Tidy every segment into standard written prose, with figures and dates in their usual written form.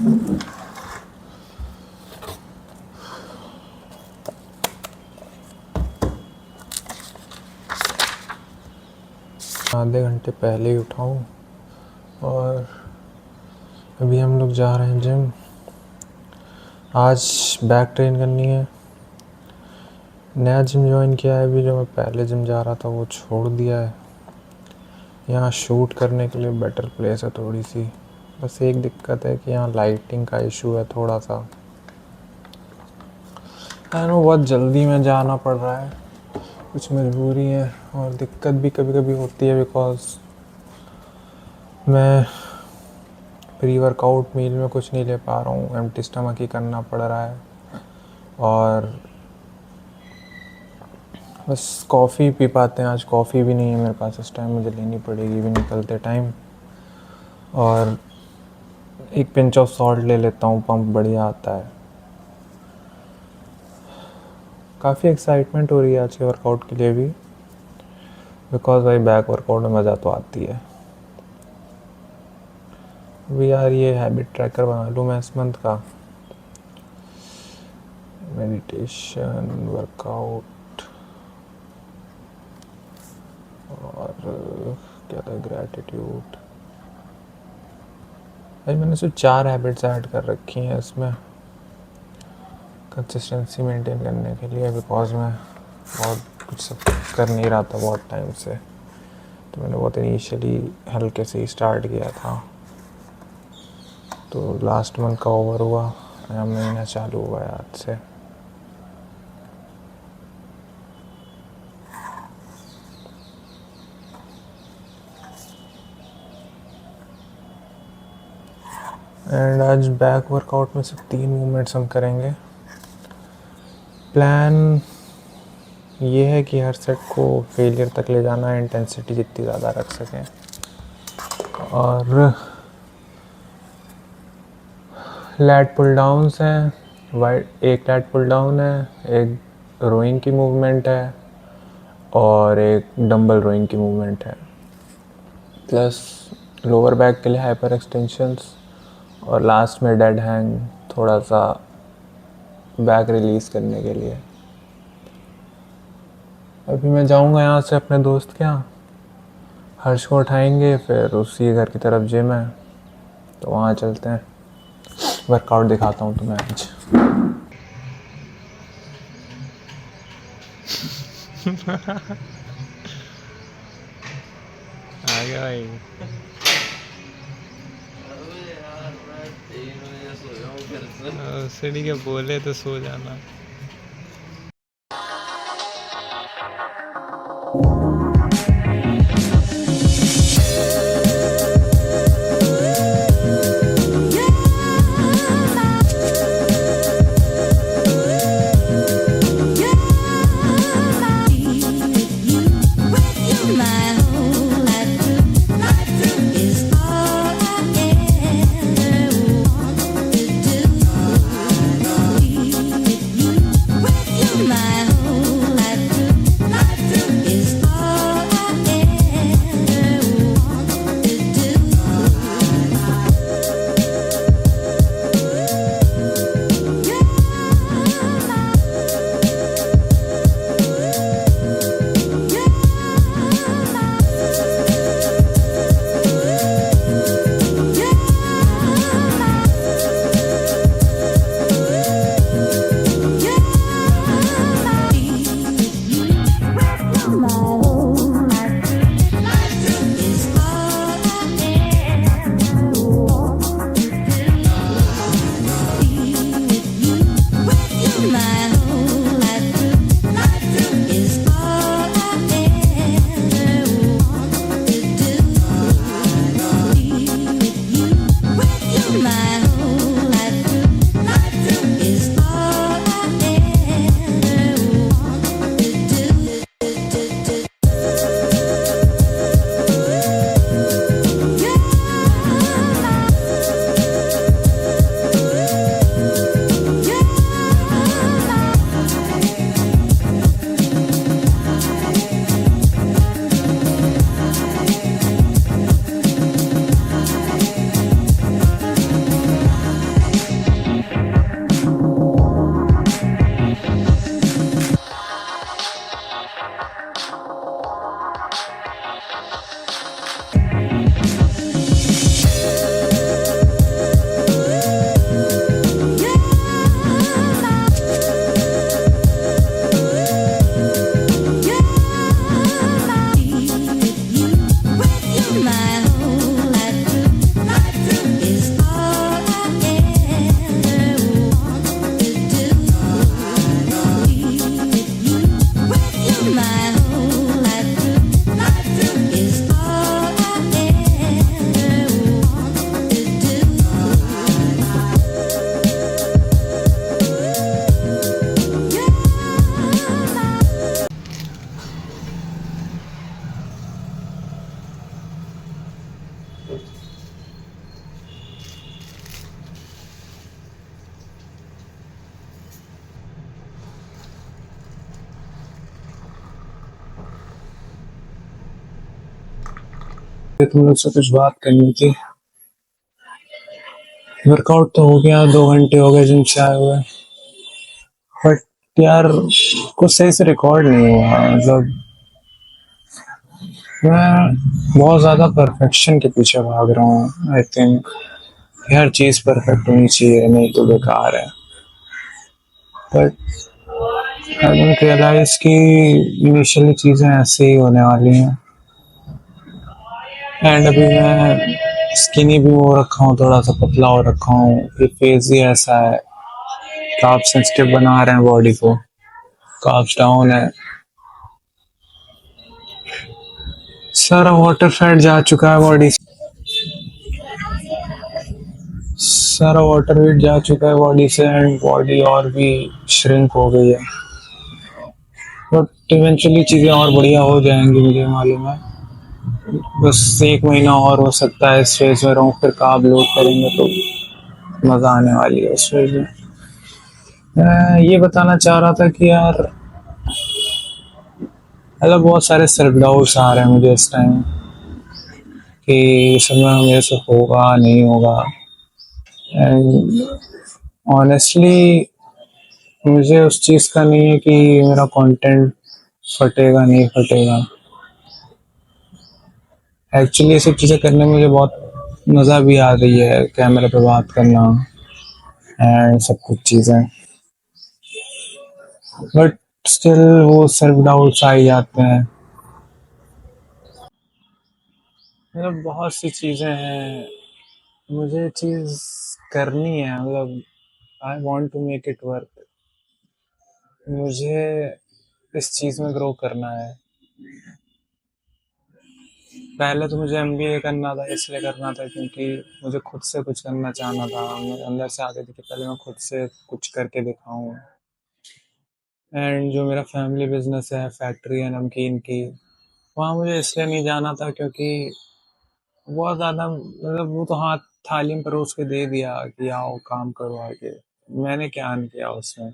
आधे घंटे पहले ही उठाऊँ और अभी हम लोग जा रहे हैं जिम। आज बैक ट्रेन करनी है। नया जिम ज्वाइन किया है अभी, जो मैं पहले जिम जा रहा था वो छोड़ दिया है। यहाँ शूट करने के लिए बेटर प्लेस है थोड़ी सी, बस एक दिक्कत है कि यहाँ लाइटिंग का इशू है थोड़ा सा। बहुत जल्दी में जाना पड़ रहा है, कुछ मजबूरी है और दिक्कत भी कभी कभी होती है बिकॉज मैं प्री वर्कआउट मील में कुछ नहीं ले पा रहा हूँ, एम्प्टी स्टमक ही करना पड़ रहा है। और बस कॉफ़ी पी पाते हैं, आज कॉफ़ी भी नहीं है मेरे पास इस टाइम, मुझे लेनी पड़ेगी भी निकलते टाइम। और एक पिंच ऑफ सॉल्ट ले लेता हूँ, पंप बढ़िया आता है। काफ़ी एक्साइटमेंट हो रही है आज के वर्कआउट के लिए भी, बिकॉज भाई बैक वर्कआउट में मज़ा तो आती है। अभी यार ये हैबिट ट्रैकर बना लूँ मैं इस मंथ का, मेडिटेशन, वर्कआउट और क्या था, ग्रैटिट्यूड। भाई मैंने सिर्फ 4 हैबिट्स ऐड कर रखी हैं इसमें कंसिस्टेंसी मेंटेन करने के लिए, बिकॉज मैं बहुत कुछ सब कर नहीं रहा था बहुत टाइम से। तो मैंने बहुत इनिशियली हल्के से ही स्टार्ट किया था, तो लास्ट मंथ का ओवर हुआ, नया महीना चालू हुआ है आज से। एंड आज बैक वर्कआउट में सिर्फ 3 मूवमेंट्स हम करेंगे। प्लान ये है कि हर सेट को फेलियर तक ले जाना है, इंटेंसिटी जितनी ज़्यादा रख सकें। और लैट पुल डाउन्स हैं, एक लैट पुल डाउन है, एक रोइंग की मूवमेंट है और एक डंबल रोइंग की मूवमेंट है, प्लस लोअर बैक के लिए हाइपर एक्सटेंशंस और लास्ट में डेड हैंग, थोड़ा सा बैक रिलीज़ करने के लिए। अभी मैं जाऊंगा यहाँ से अपने दोस्त के यहाँ, हर्ष को उठाएंगे, फिर उसी घर की तरफ जिम है तो वहाँ चलते हैं। वर्कआउट दिखाता हूँ तुम्हें आज। आ गया भाई। सीढ़ी के बोले तो सो जाना। तुम लोग से कुछ बात करनी थी। वर्कआउट तो हो गया, 2 घंटे हो गए जिम से आए हुए, बट यार कुछ सही से रिकॉर्ड नहीं हुआ। मतलब मैं बहुत ज़्यादा परफेक्शन के पीछे भाग रहा हूँ। I think her cheese perfect होनी चाहिए, नहीं तो बेकार है। बट आई डोंट रियलाइज कि इनिशियली चीज़ें ऐसे ही होने वाली हैं। एंड अभी मैं स्किनी भी हो रखा हूँ, थोड़ा सा पतला हो रखा हूँ। ये फेज ही ऐसा है, कार्ब सेंसिटिव बना रहे हैं बॉडी को, कार्ब्स डाउन है, सारा वाटर फैट जा चुका है बॉडी से, सारा वाटर वेट जा चुका है बॉडी से, एंड बॉडी और भी श्रिंक हो गई है। बट इवेंचुअली चीज़ें और बढ़िया हो जाएंगी, मुझे मालूम है। बस 1 महीना और हो सकता है इस फेज में रहूँ, फिर कार्ब लोड करेंगे तो मज़ा आने वाली है उस फेज में। मैं ये बताना चाह रहा था कि यार मतलब बहुत सारे सेल्फ डाउट्स आ रहे हैं मुझे इस टाइम कि सब में मेरे से होगा नहीं होगा। एंड ऑनेस्टली मुझे उस चीज़ का नहीं है कि मेरा कंटेंट फटेगा नहीं फटेगा। एक्चुअली ये सब चीज़ें करने में मुझे बहुत मज़ा भी आ रही है, कैमरे पे बात करना एंड सब कुछ चीज़ें। बट स्टिल वो सेल्फ डाउट्स आ ही जाते हैं। मतलब बहुत सी चीज़ें हैं, मुझे चीज़ करनी है। मतलब I want to make it work. मुझे इस चीज़ में ग्रो करना है। पहले तो मुझे एमबीए करना था, इसलिए करना था क्योंकि मुझे खुद से कुछ करना चाहना था। मेरे अंदर से आती थी कि पहले मैं खुद से कुछ करके दिखाऊं। एंड जो मेरा फैमिली बिजनेस है, फैक्ट्री है नमकीन की, वहाँ मुझे इसलिए नहीं जाना था क्योंकि बहुत ज़्यादा मतलब वो तो हाथ थाली में परोस के दे दिया कि आओ काम करो आके। मैंने क्या अर्न किया उसमें।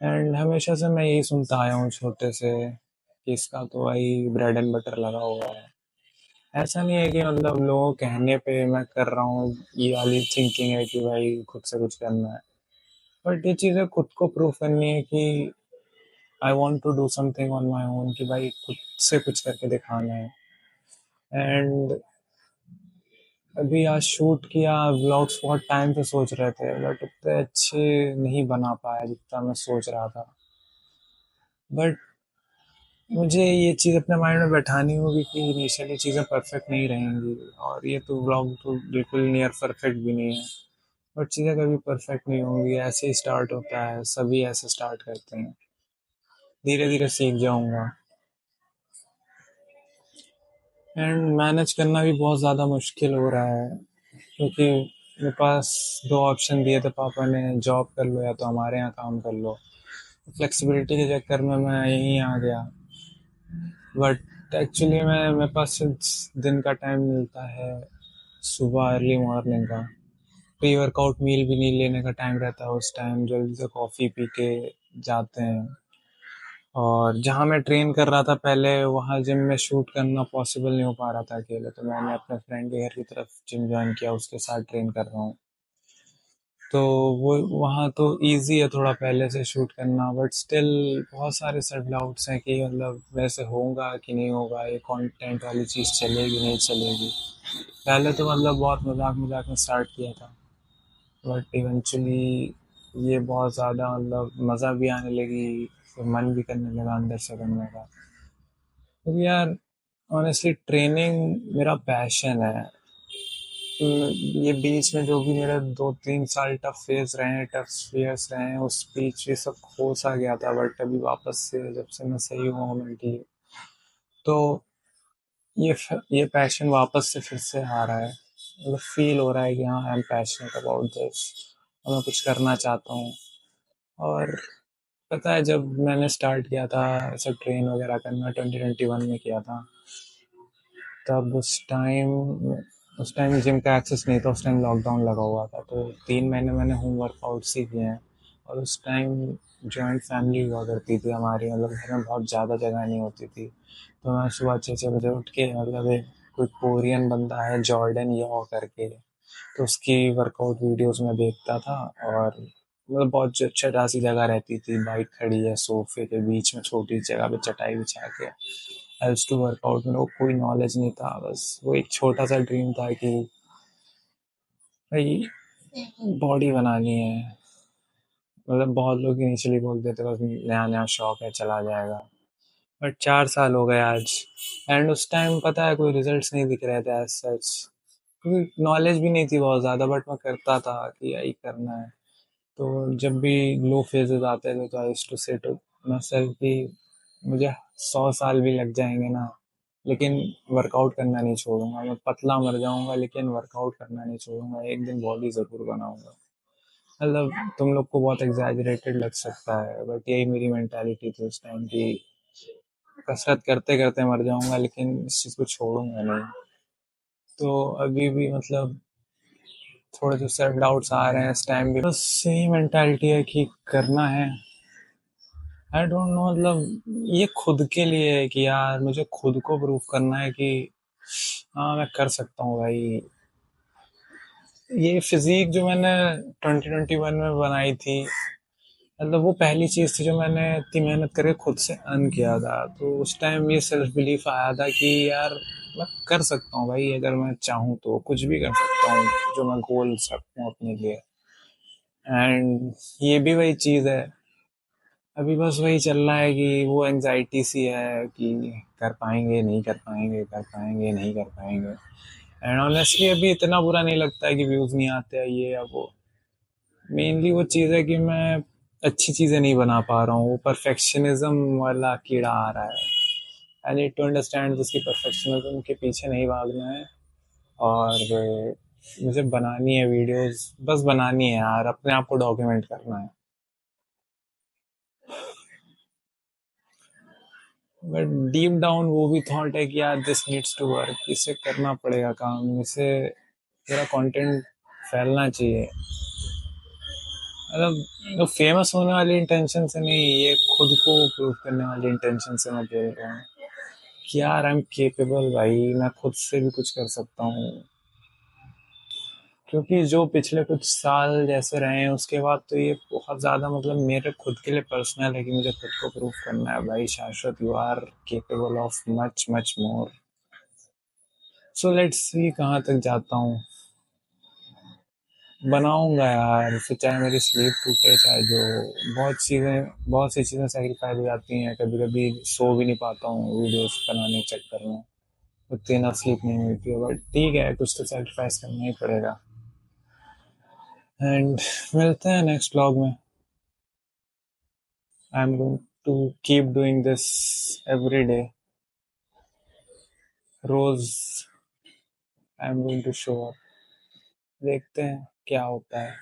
एंड हमेशा से मैं यही सुनता आया हूँ छोटे से कि इसका तो भाई ब्रेड एंड बटर लगा हुआ है। ऐसा नहीं है कि मतलब लोगों के कहने पे मैं कर रहा हूँ, ये वाली थिंकिंग है कि भाई खुद से कुछ करना है। बट ये चीज़ें खुद को प्रूव करनी है कि I want to do something on my own, कि भाई खुद से कुछ करके दिखाना है। एंड अभी आज शूट किया व्लॉग्स, बहुत टाइम से सोच रहे थे बट उतने अच्छे नहीं बना पाया जितना मैं सोच रहा था। बट मुझे ये चीज़ अपने माइंड में बैठानी होगी कि इनिशियली चीज़ें परफेक्ट नहीं रहेंगी, और ये तो व्लॉग तो बिल्कुल नियर परफेक्ट भी नहीं है। बट चीज़ें कभी परफेक्ट नहीं होंगी, ऐसे ही स्टार्ट होता है, सभी ऐसे स्टार्ट करते हैं। धीरे धीरे सीख जाऊंगा। एंड मैनेज करना भी बहुत ज़्यादा मुश्किल हो रहा है क्योंकि मेरे पास 2 ऑप्शन दिए थे पापा ने, जॉब कर लो या तो हमारे यहाँ काम कर लो। फ्लेक्सिबिलिटी के चक्कर में मैं यहीं आ गया। बट एक्चुअली मैं मेरे पास सिर्फ दिन का टाइम मिलता है, सुबह अर्ली मॉर्निंग का। प्री वर्कआउट मील भी नहीं लेने का टाइम रहता है उस टाइम, जल्दी से कॉफ़ी पी के जाते हैं। और जहाँ मैं ट्रेन कर रहा था पहले, वहाँ जिम में शूट करना पॉसिबल नहीं हो पा रहा था अकेले, तो मैंने अपने फ्रेंड के घर की तरफ जिम ज्वाइन किया, उसके साथ ट्रेन कर रहा हूँ। तो वो वहाँ तो इजी है थोड़ा पहले से शूट करना, बट स्टिल बहुत सारे सेल्फ डाउट्स हैं कि मतलब वैसे होगा कि नहीं होगा, ये कंटेंट वाली चीज़ चलेगी नहीं चलेगी। पहले तो मतलब बहुत मजाक मजाक में स्टार्ट किया था, बट इवेंचुअली ये बहुत ज़्यादा मतलब मज़ा भी आने लगी, फिर मन भी करने लगा अंदर से करने का। तो यार ऑनेस्टली ट्रेनिंग मेरा पैशन है। तो ये बीच में जो भी मेरे 2-3 साल टफ फेज रहे हैं, टफ फेयर्स रहे हैं, उस बीच ये सब खो सा गया था। बट अभी वापस से जब से मैं सही हुआ मेंटली, तो ये पैशन वापस से फिर से आ रहा है। मतलब फील हो रहा है कि हाँ I am passionate about this, और मैं कुछ करना चाहता हूँ। और पता है जब मैंने स्टार्ट किया था ऐसा ट्रेन वगैरह करना, 2021 में किया था, तब उस टाइम जिम का एक्सेस नहीं था। उस टाइम लॉकडाउन लगा हुआ था, तो 3 महीने मैंने होम वर्कआउट्स ही किए हैं। और उस टाइम जॉइंट फैमिली हुआ करती थी हमारी, मतलब घर में बहुत ज़्यादा जगह नहीं होती थी। तो मैं सुबह 6-6 बजे उठ के मतलब कोई कोरियन बंदा है जॉर्डन यॉ करके, तो उसकी वर्कआउट वीडियोस में देखता था। और मतलब बहुत छोटा सी जगह रहती थी, बाइक खड़ी है सोफे के बीच में, छोटी जगह पे चटाई बिछा के आई यूज्ड टू वर्कआउट। मेरे को कोई नॉलेज नहीं था, बस वो एक छोटा सा ड्रीम था कि भाई बॉडी बनानी है। मतलब बहुत लोग इनिशियली बोलते थे बस नया नया शौक है चला जाएगा, बट 4 साल हो गए आज। एंड उस टाइम पता है कोई रिजल्ट्स नहीं दिख रहे थे एज सच, क्योंकि नॉलेज भी नहीं थी बहुत ज़्यादा, बट मैं करता था कि यही करना है। तो जब भी लो फेजेस आते थे तो आई यूज्ड टू से टू माई सेल्फ कि मुझे 100 साल भी लग जाएंगे ना, लेकिन वर्कआउट करना नहीं छोड़ूंगा। मैं पतला मर जाऊंगा लेकिन वर्कआउट करना नहीं छोड़ूंगा, एक दिन बॉडी ज़रूर बनाऊंगा। मतलब तुम लोग को बहुत एग्जैजरेटेड लग सकता है, बट यही मेरी मेंटालिटी थी उस टाइम की, कसरत करते करते मर जाऊंगा लेकिन इस चीज़ को छोड़ूंगा नहीं। तो अभी भी मतलब थोड़े से सेल्फ डाउट्स आ रहे हैं इस टाइम भी, बस यही मेंटालिटी है कि करना है। आई डोंट नो, मतलब ये खुद के लिए है कि यार मुझे खुद को प्रूव करना है कि हाँ मैं कर सकता हूँ भाई। ये फिजिक जो मैंने 2021 में बनाई थी, मतलब वो पहली चीज़ थी जो मैंने इतनी मेहनत करके खुद से अर्न किया था। तो उस टाइम ये सेल्फ बिलीफ आया था कि यार मैं कर सकता हूँ भाई, अगर मैं चाहूँ तो कुछ भी कर सकता हूँ जो मैं गोल्स रखूँ अपने लिए। एंड ये भी वही चीज़ है, अभी बस वही चल रहा है कि वो एंजाइटी सी है कि कर पाएंगे नहीं कर पाएंगे, कर पाएंगे नहीं कर पाएंगे। एंड ऑनेस्टली अभी इतना बुरा नहीं लगता है कि व्यूज़ नहीं आते हैं ये या वो। मेनली वो चीज़ है कि मैं अच्छी चीज़ें नहीं बना पा रहा हूँ, वो परफेक्शनिज्म वाला कीड़ा आ रहा है। आई नीड टू अंडरस्टैंड जिसकी परफेक्शनिज्म के पीछे नहीं भागना है। और मुझे बनानी है वीडियोस, बस बनानी है यार, अपने आप को डॉक्यूमेंट करना है। बट डीप डाउन वो भी थॉट है कि यार दिस नीड्स टू वर्क, इसे करना पड़ेगा काम, इसे पूरा कंटेंट फैलना चाहिए। मतलब फेमस होने वाली इंटेंशन से नहीं, ये खुद को प्रूव करने वाली इंटेंशन से मैं बोल रहा हूँ कि यार आई एम केपेबल भाई, मैं खुद से भी कुछ कर सकता हूँ। क्योंकि जो पिछले कुछ साल जैसे रहे हैं उसके बाद तो ये बहुत ज़्यादा मतलब मेरे खुद के लिए पर्सनल है कि मुझे खुद को प्रूव करना है भाई Shashwat, you are capable of much much more. So let's see कहाँ तक जाता हूँ। बनाऊंगा यार, फिर चाहे मेरी स्लीप टूटे चाहे जो, बहुत सी चीज़ें सेक्रीफाइस हो जाती हैं। कभी कभी सो भी नहीं पाता हूँ वीडियोस बनाने के चक्कर में, उतनी ना स्लीप नहीं मिलती है, बट ठीक है कुछ तो सेक्रीफाइस करना ही पड़ेगा। एंड मिलते हैं नेक्स्ट व्लॉग में। I am going to keep doing this every day, रोज I am going to show up. देखते हैं क्या होता है।